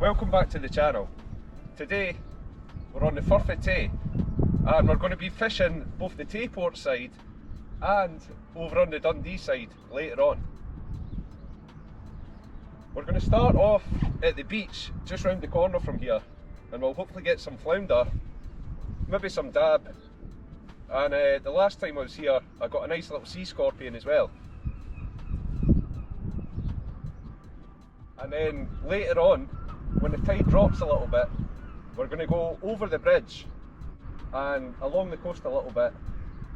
Welcome back to the channel. Today we're on the Firth of Tay and we're going to be fishing both the Tayport side and over on the Dundee side later on. We're going to start off at the beach just round the corner from here and we'll hopefully get some flounder, maybe some dab, and the last time I was here I got a nice little sea scorpion as well. And then later on, when the tide drops a little bit, we're going to go over the bridge and along the coast a little bit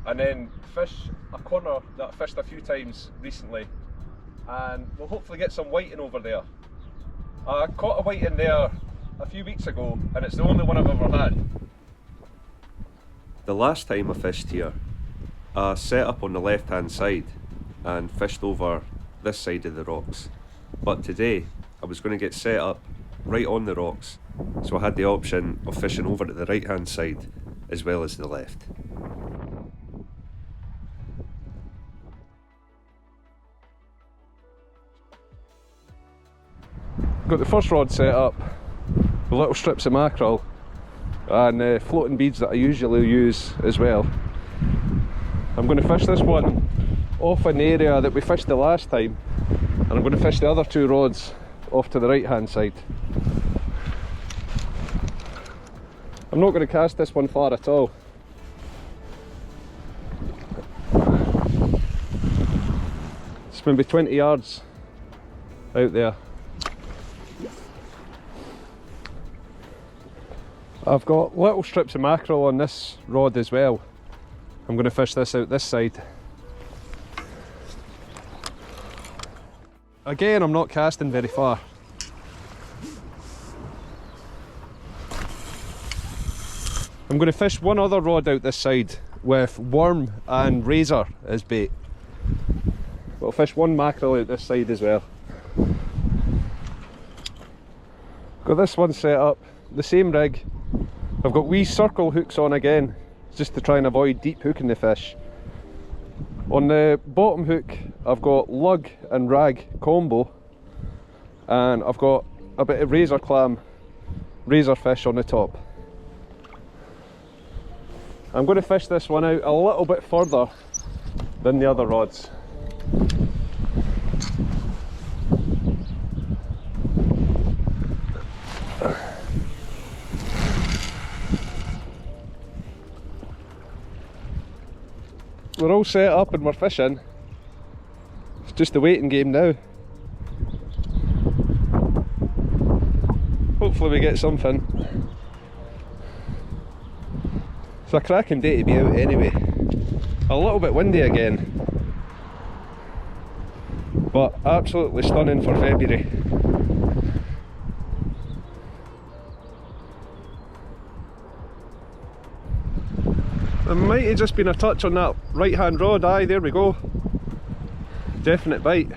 and then fish a corner that I fished a few times recently, and we'll hopefully get some whiting over there. I caught a whiting there a few weeks ago and it's the only one I've ever had. The last time I fished here, I set up on the left hand side and fished over this side of the rocks, but today I was going to get set up right on the rocks, so I had the option of fishing over to the right hand side as well as the left. Got the first rod set up with little strips of mackerel and floating beads that I usually use as well. I'm going to fish this one off an area that we fished the last time, and I'm going to fish the other two rods off to the right hand side. I'm not going to cast this one far at all. It's maybe 20 yards out there. I've got little strips of mackerel on this rod as well. I'm going to fish this out this side. Again, I'm not casting very far. I'm going to fish one other rod out this side with worm and razor as bait. I'll fish one mackerel out this side as well. Got this one set up, the same rig. I've got wee circle hooks on again, just to try and avoid deep hooking the fish. On the bottom hook I've got lug and rag combo, and I've got a bit of razor clam, razor fish on the top. I'm going to fish this one out a little bit further than the other rods. We're all set up and we're fishing. It's just a waiting game now. Hopefully we get something. It's a cracking day to be out anyway. A little bit windy again, but absolutely stunning for February. There might have just been a touch on that right hand rod. Aye, there we go. Definite bite.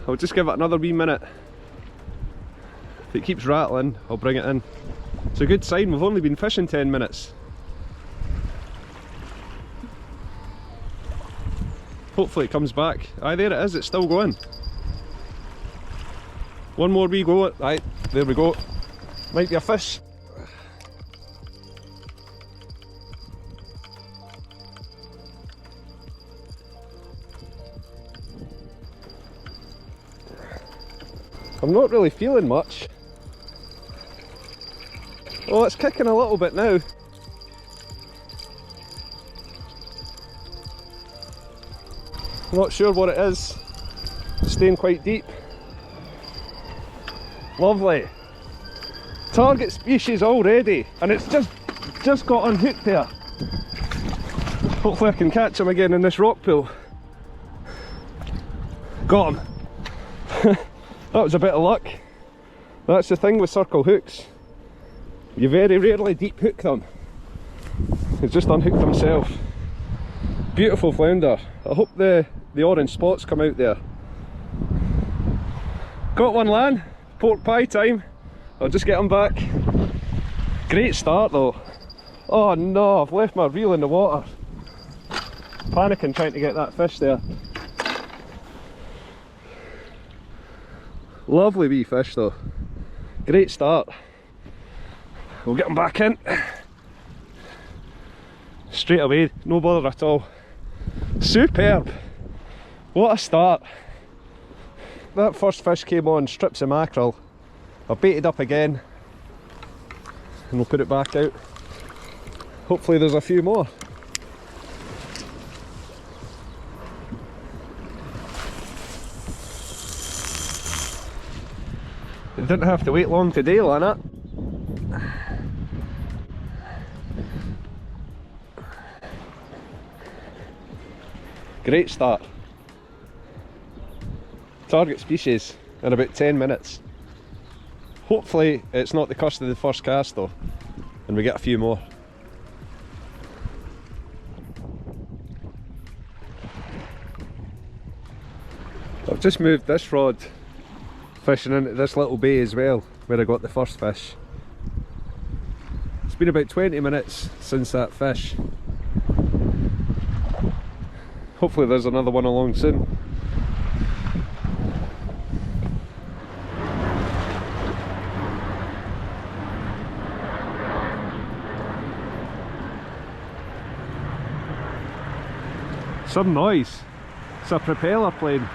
I'll just give it another wee minute. If it keeps rattling, I'll bring it in. It's a good sign, we've only been fishing 10 minutes. Hopefully it comes back. Aye, there it is, it's still going. One more wee go. Aye, there we go. Might be a fish. I'm not really feeling much. Oh, it's kicking a little bit now. Not sure what it is. Staying quite deep. Lovely. Target species already, and it's just got unhooked there. Hopefully I can catch him again in this rock pool. Got him. That was a bit of luck. That's the thing with circle hooks. You very rarely deep hook them. He's just unhooked himself. Beautiful flounder. I hope the orange spots come out there. Got one, Lan. Pork pie time. I'll just get him back. Great start though. Oh no, I've left my reel in the water. Panicking trying to get that fish there. Lovely wee fish though. Great start. We'll get them back in. Straight away, no bother at all. Superb. What a start. That first fish came on, strips of mackerel. I've baited up again and we'll put it back out. Hopefully there's a few more. You didn't have to wait long today, Lana. Great start. Target species in about 10 minutes. Hopefully it's not the cost of the first cast though, and we get a few more. I've just moved this rod fishing into this little bay as well, where I got the first fish. It's been about 20 minutes since that fish. Hopefully there's another one along soon. Some noise. It's a propeller plane.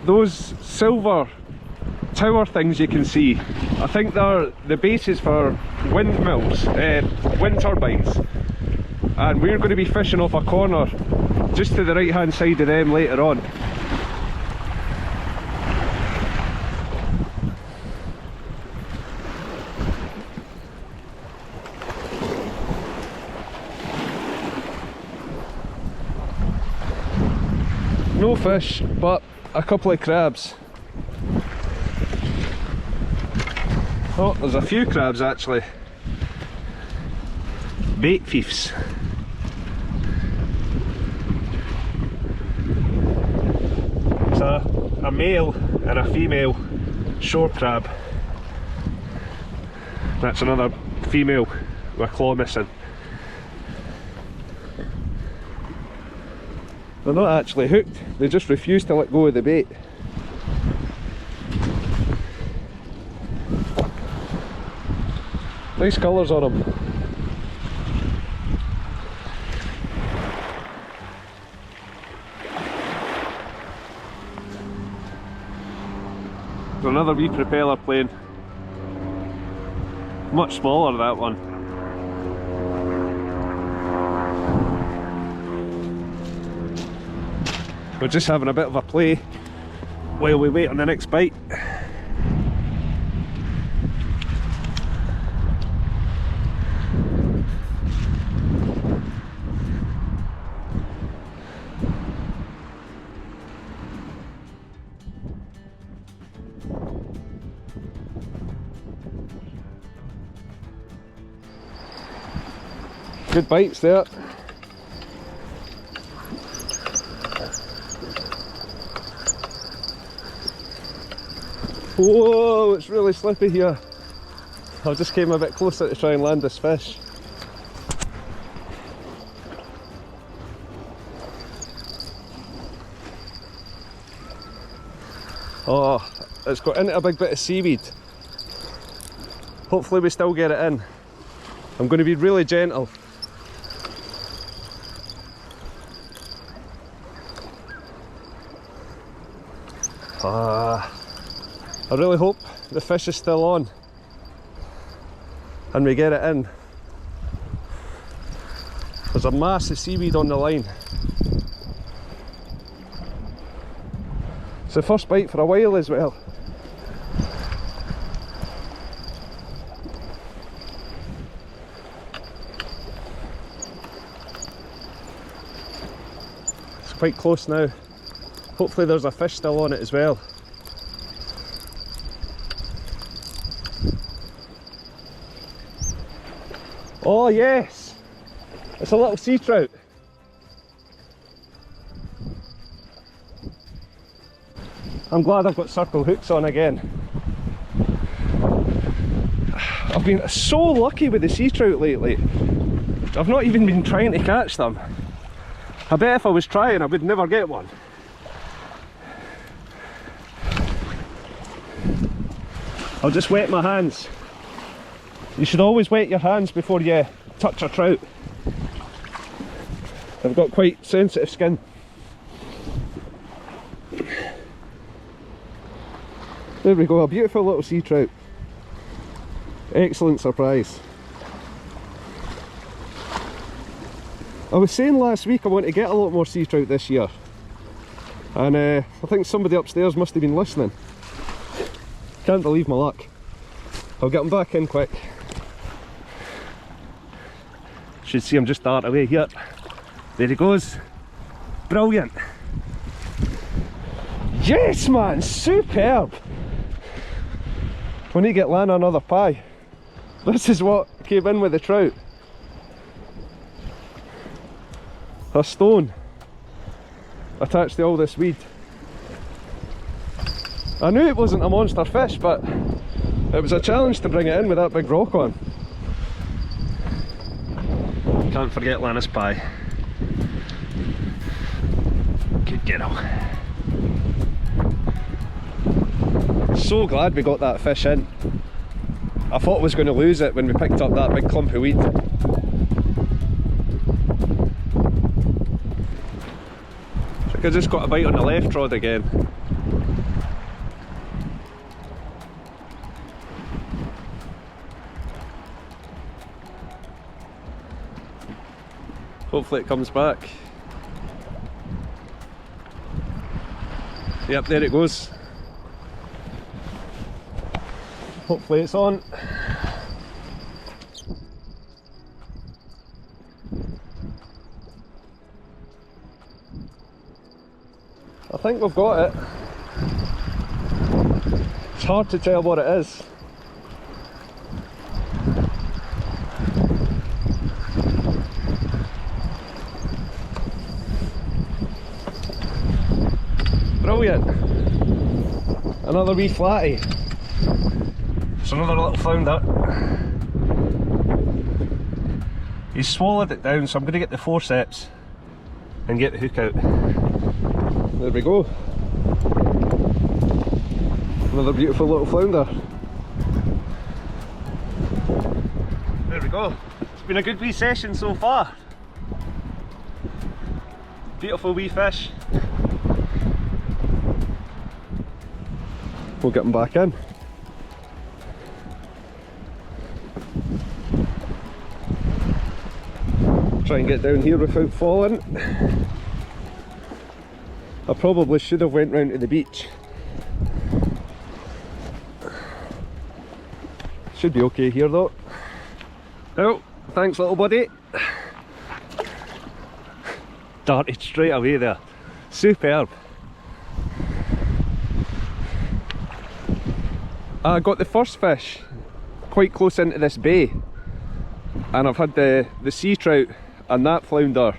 Those silver tower things you can see, I think they're the bases for windmills, wind turbines, and we're going to be fishing off a corner just to the right hand side of them later on. No fish, but a couple of crabs. Oh, there's a few crabs actually. Bait thieves. It's a male and a female shore crab. That's another female with a claw missing. They're not actually hooked, they just refuse to let go of the bait. Nice colours on them. Another wee propeller plane. Much smaller, that one. We're just having a bit of a play while we wait on the next bite. Good bites there. Whoa, it's really slippy here. I just came a bit closer to try and land this fish. Oh, it's got into a big bit of seaweed. Hopefully we still get it in. I'm going to be really gentle. I really hope the fish is still on and we get it in. There's a massive seaweed on the line. It's the first bite for a while as well. It's quite close now. Hopefully there's a fish still on it as well. Oh yes! It's a little sea trout. I'm glad I've got circle hooks on again. I've been so lucky with the sea trout lately. I've not even been trying to catch them. I bet if I was trying I would never get one. I'll just wet my hands. You should always wet your hands before you touch a trout. I've got quite sensitive skin. There we go, a beautiful little sea trout. Excellent surprise. I was saying last week I want to get a lot more sea trout this year, and I think somebody upstairs must have been listening. Can't believe my luck. I'll get him back in quick. Should see him just dart away here. There he goes. Brilliant. Yes man, superb. We need to get Lana another pie. This is what came in with the trout. A stone attached to all this weed. I knew it wasn't a monster fish, but it was a challenge to bring it in with that big rock on. Can't forget Lana's pie. Good girl. So glad we got that fish in. I thought I was going to lose it when we picked up that big clump of weed. I just got a bite on the left rod again. Hopefully it comes back. Yep, there it goes. Hopefully it's on. I think we've got it. It's hard to tell what it is. Brilliant. Another wee flatty. It's another little flounder. He's swallowed it down, so I'm going to get the forceps and get the hook out. There we go. Another beautiful little flounder. There we go. It's been a good wee session so far. Beautiful wee fish. We'll get them back in. Try and get down here without falling. I probably should have went round to the beach. Should be okay here though. Oh, thanks little buddy. Darted straight away there. Superb. I got the first fish quite close into this bay, and I've had the sea trout and that flounder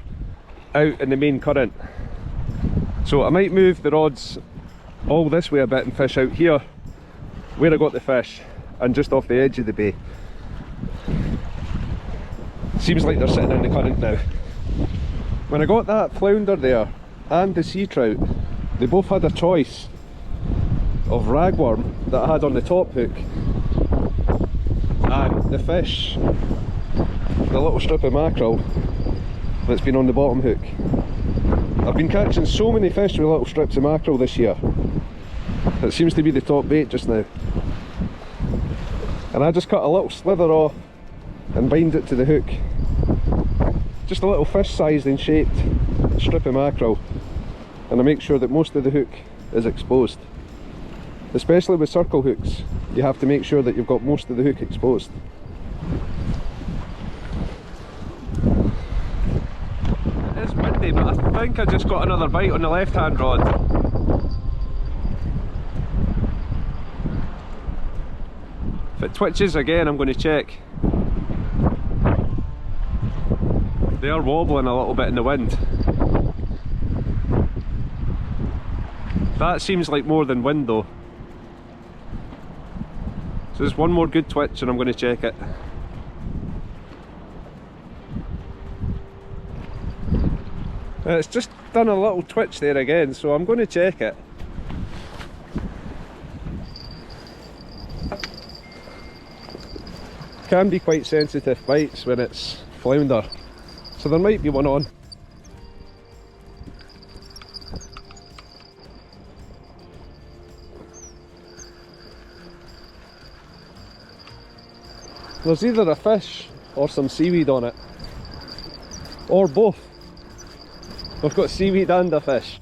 out in the main current. So I might move the rods all this way a bit and fish out here where I got the fish and just off the edge of the bay. Seems like they're sitting in the current now. When I got that flounder there and the sea trout, they both had a choice of ragworm that I had on the top hook and the fish, the little strip of mackerel that's been on the bottom hook. I've been catching so many fish with little strips of mackerel this year. It seems to be the top bait just now. And I just cut a little slither off and bind it to the hook. Just a little fish sized and shaped strip of mackerel, and I make sure that most of the hook is exposed. Especially with circle hooks, you have to make sure that you've got most of the hook exposed. It's windy, but I think I just got another bite on the left hand rod. If it twitches again, I'm going to check. They are wobbling a little bit in the wind. That seems like more than wind though. So there's one more good twitch and I'm going to check it. It's just done a little twitch there again, so I'm going to check it. Can be quite sensitive bites when it's flounder, so there might be one on. There's either a fish or some seaweed on it, or both. We've got seaweed and a fish.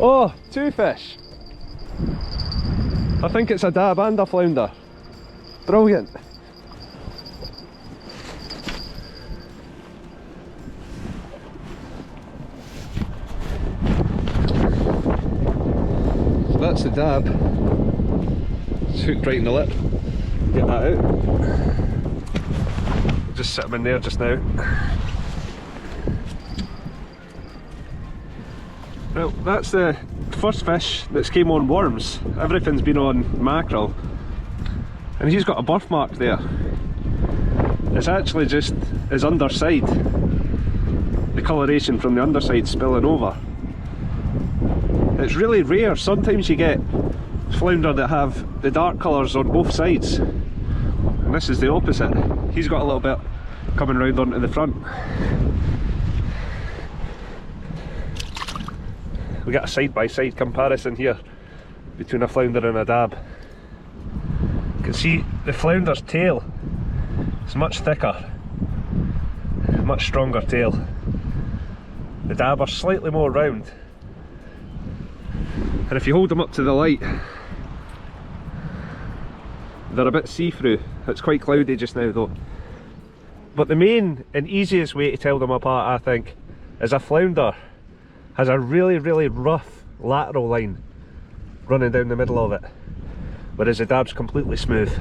Oh, two fish. I think it's a dab and a flounder. Brilliant. So that's the dab. It's hooked right in the lip. Get that out. Just sit him in there just now. Well, that's the first fish that's came on worms. Everything's been on mackerel, and he's got a birthmark there. It's actually just his underside, the coloration from the underside spilling over. It's really rare. Sometimes you get flounder that have the dark colours on both sides, and this is the opposite. He's got a little bit coming round onto the front. We got a side-by-side comparison here between a flounder and a dab. You can see the flounder's tail is much thicker, much stronger tail. The dab are slightly more round, and if you hold them up to the light, they're a bit see-through. It's quite cloudy just now though. But the main and easiest way to tell them apart, I think, is a flounder has a really rough lateral line running down the middle of it, whereas the dab's completely smooth.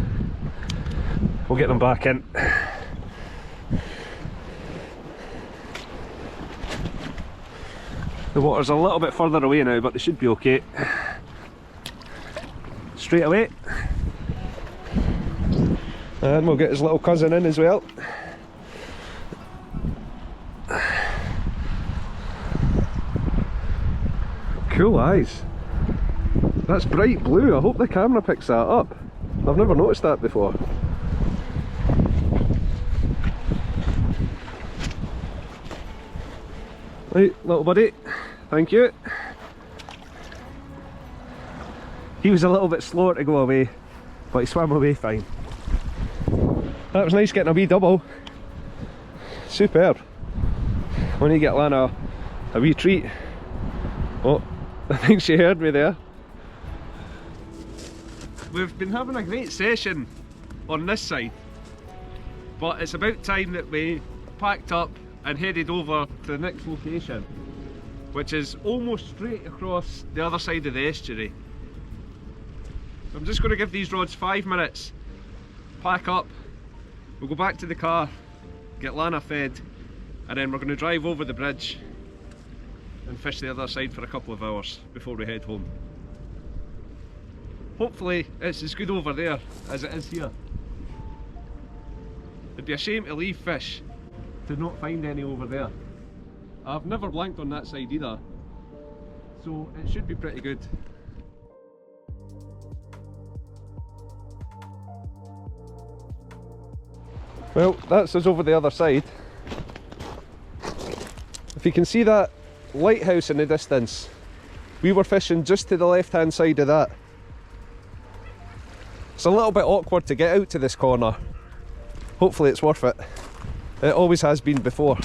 We'll get them back in. The water's a little bit further away now, but they should be okay. Straight away. And we'll get his little cousin in as well. Cool eyes. That's bright blue. I hope the camera picks that up. I've never noticed that before. Right, little buddy. Thank you. He was a little bit slower to go away, but he swam away fine. That was nice getting a wee double. Superb. When you get Lana a wee treat. Oh, I think she heard me there. We've been having a great session on this side, but it's about time that we packed up and headed over to the next location, which is almost straight across the other side of the estuary. So I'm just going to give these rods 5 minutes, pack up, we'll go back to the car, get Lana fed, and then we're going to drive over the bridge and fish the other side for a couple of hours before we head home. Hopefully it's as good over there as it is here. It'd be a shame to leave fish to not find any over there. I've never blanked on that side either, so it should be pretty good. Well, that's us over the other side. If you can see that lighthouse in the distance, we were fishing just to the left hand side of that. It's a little bit awkward to get out to this corner. Hopefully it's worth it. It always has been before.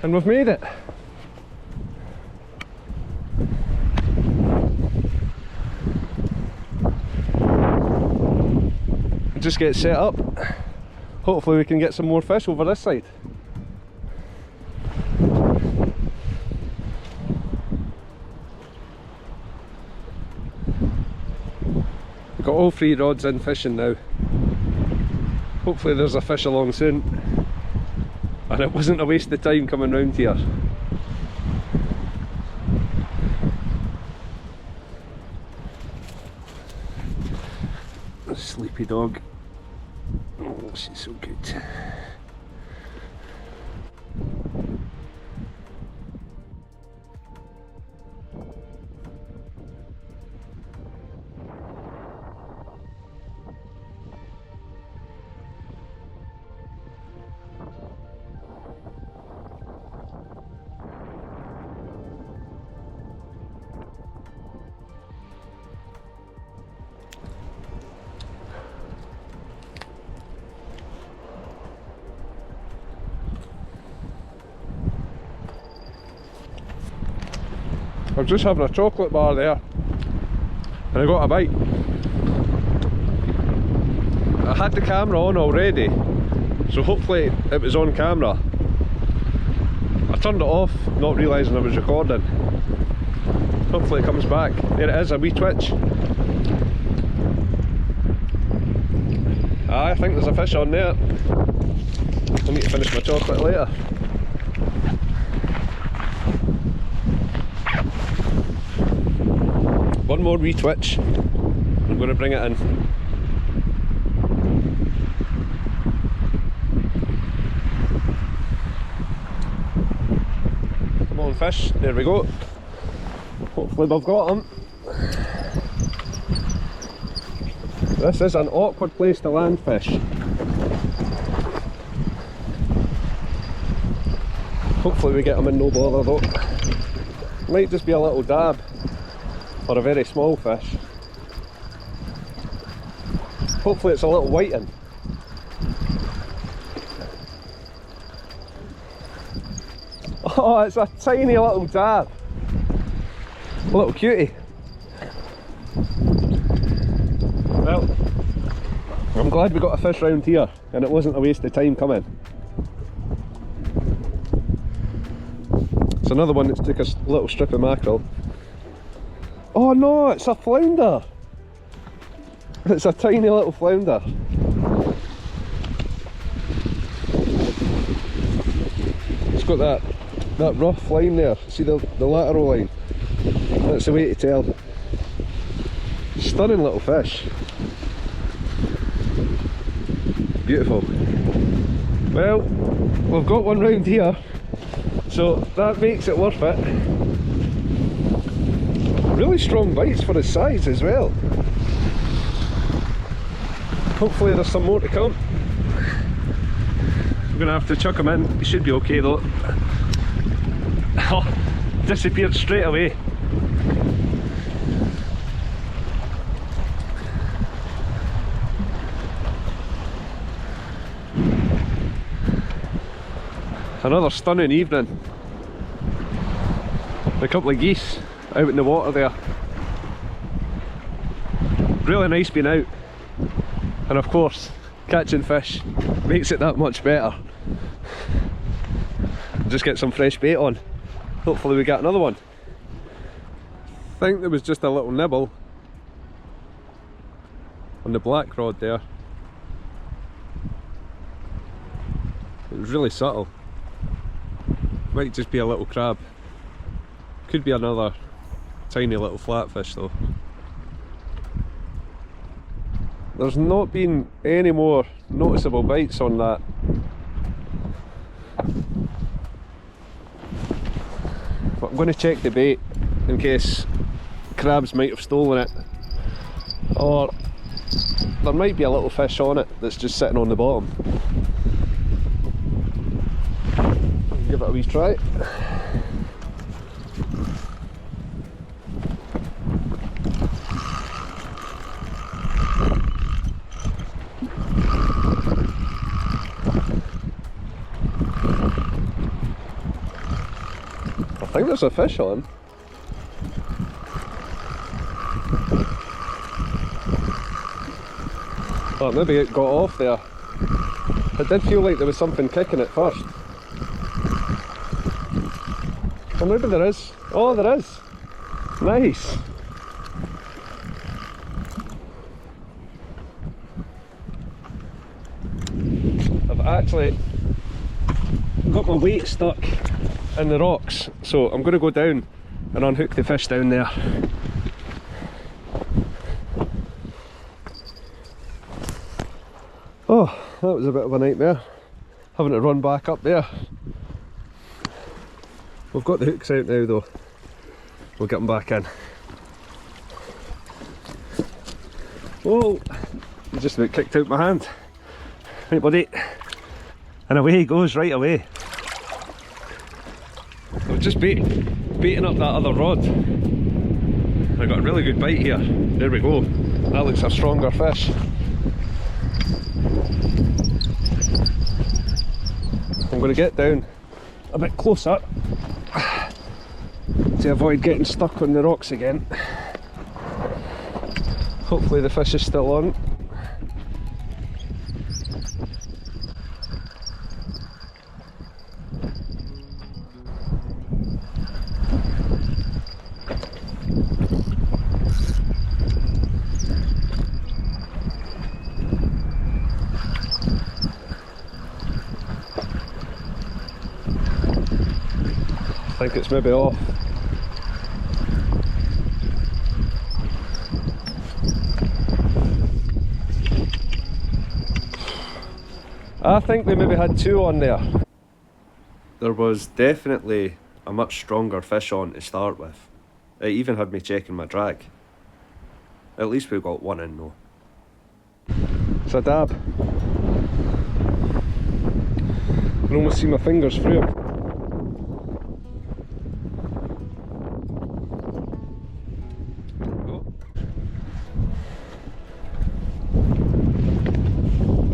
And we've made it. Just get set up. Hopefully we can get some more fish over this side. We've got all 3 rods in fishing now. Hopefully there's a fish along soon, and it wasn't a waste of time coming round here. Sleepy dog. Oh, she's so good. I was just having a chocolate bar there and I got a bite. I had the camera on already, so hopefully it was on camera. I turned it off, not realising I was recording. Hopefully it comes back. There it is, a wee twitch. I think there's a fish on there. I need to finish my chocolate later. One more wee twitch. I'm going to bring it in. Come on fish, there we go. Hopefully we've got them. This is an awkward place to land fish. Hopefully we get them in no bother though. Might just be a little dab. Or a very small fish. Hopefully it's a little whiting. Oh, it's a tiny little dab. A little cutie. Well, I'm glad we got a fish round here and it wasn't a waste of time coming. It's another one that's took a little strip of mackerel. Oh no, it's a flounder! It's a tiny little flounder. It's got that rough line there. See the lateral line? That's the way to tell. Stunning little fish. Beautiful. Well, we've got one round here, so that makes it worth it. Really strong bites for his size as well. Hopefully there's some more to come. We're going to have to chuck him in. He should be okay though. Oh, disappeared straight away. Another stunning evening. A couple of geese out in the water there. Really nice being out. And of course, catching fish makes it that much better. Just get some fresh bait on. Hopefully we get another one. I think there was just a little nibble on the black rod there. It was really subtle. Might just be a little crab. Could be another tiny little flatfish though. There's not been any more noticeable bites on that. But I'm going to check the bait in case crabs might have stolen it. Or there might be a little fish on it that's just sitting on the bottom. Give it a wee try. I think there's a fish on. Oh, maybe it got off there. It did feel like there was something kicking at first. Or maybe there is. Oh, there is. Nice. I've actually got my weight stuck in the rocks, so I'm going to go down and unhook the fish down there. Oh, that was a bit of a nightmare, having to run back up there. We've got the hooks out now though, we'll get them back in. Whoa, he just about kicked out my hand. Right buddy, and away he goes right away. I've just baiting up that other rod. I got a really good bite here. There we go, that looks a stronger fish. I'm going to get down a bit closer to avoid getting stuck on the rocks again. Hopefully the fish is still on. I think it's maybe off. I think we maybe had two on there. There was definitely a much stronger fish on to start with. It even had me checking my drag. At least we got one in though. It's a dab. I can almost see my fingers through it.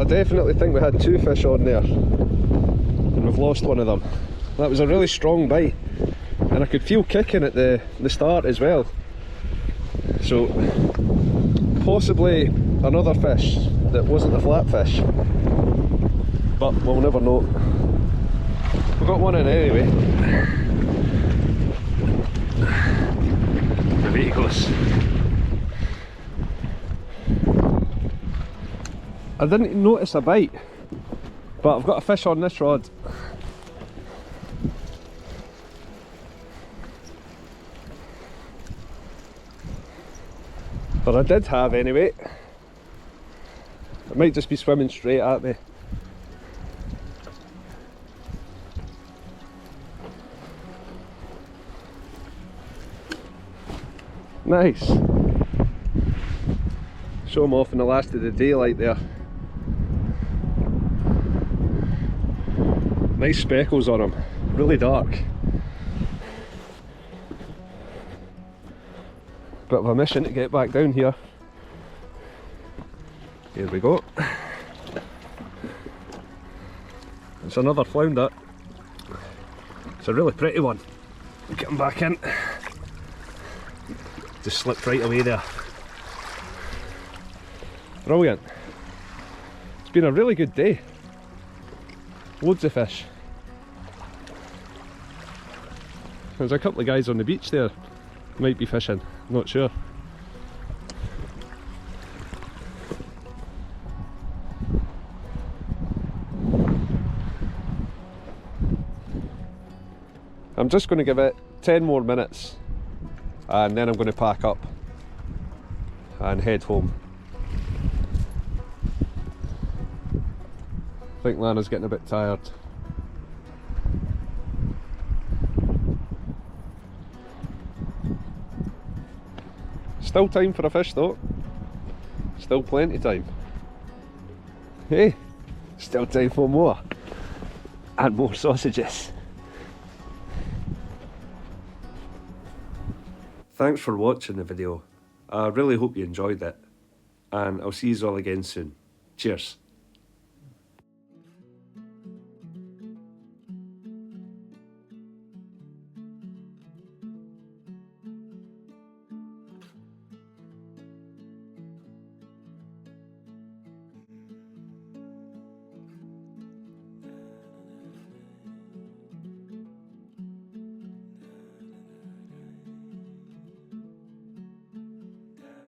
I definitely think we had two fish on there and we've lost one of them. That was a really strong bite and I could feel kicking at the start as well. So possibly another fish that wasn't a flatfish, but we'll never know. We got one in anyway. Away he goes. I didn't notice a bite, but I've got a fish on this rod. But I did have anyway. It might just be swimming straight at me. Nice. Show him off in the last of the daylight there. Nice speckles on him, really dark. Bit of a mission to get back down here. Here we go. It's another flounder. It's a really pretty one. Get him back in. Just slipped right away there. Brilliant. It's been a really good day. Loads of fish. There's a couple of guys on the beach there. Might be fishing, not sure. I'm just going to give it 10 more minutes and then I'm going to pack up and head home. I think Lana's getting a bit tired. Still time for a fish though. Still plenty of time. Hey, still time for more. And more sausages. Thanks for watching the video. I really hope you enjoyed it. And I'll see you all again soon. Cheers.